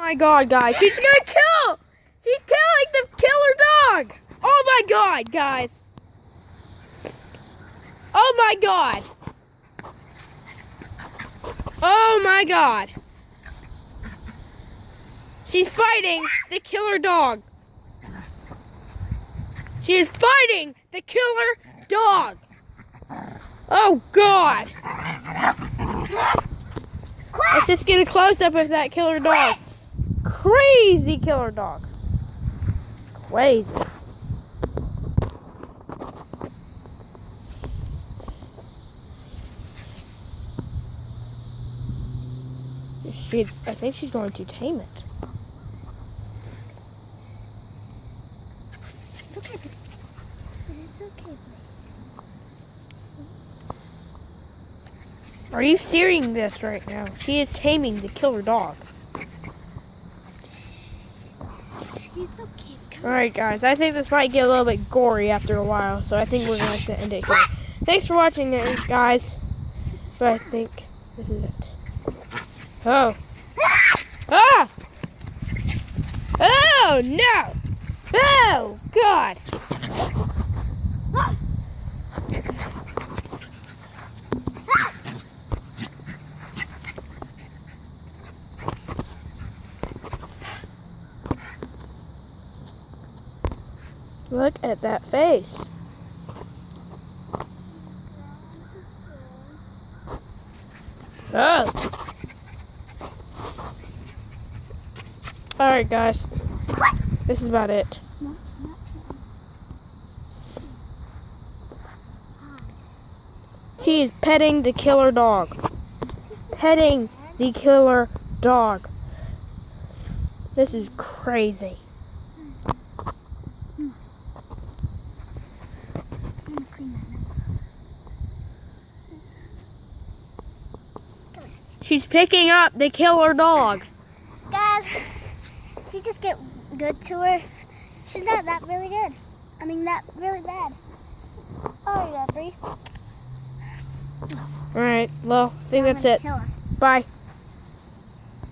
My God, guys, she's gonna kill! She's killing the killer dog! Oh my God, guys! Oh my God! Oh my God! She's fighting the killer dog! She is fighting the killer dog! Oh God! Let's just get a close-up of that killer dog. Crazy killer dog. Crazy. I think she's going to tame it. It's okay. It's okay. Are you seeing this right now? She is taming the killer dog. It's okay. Alright guys, I think this might get a little bit gory after a while, so I think we're going to have to end it here. Thanks for watching it, guys. But I think this is it. Oh. Ah! Oh no! Oh God! Look at that face. Oh. Alright guys. This is about it. No, it's not. He is petting the killer dog. Petting the killer dog. This is crazy. She's picking up the killer dog. Guys, if you just get good to her, she's not that really good. I mean, not really bad. Oh, yeah, Bree. Alright, well, I think that's it. Bye.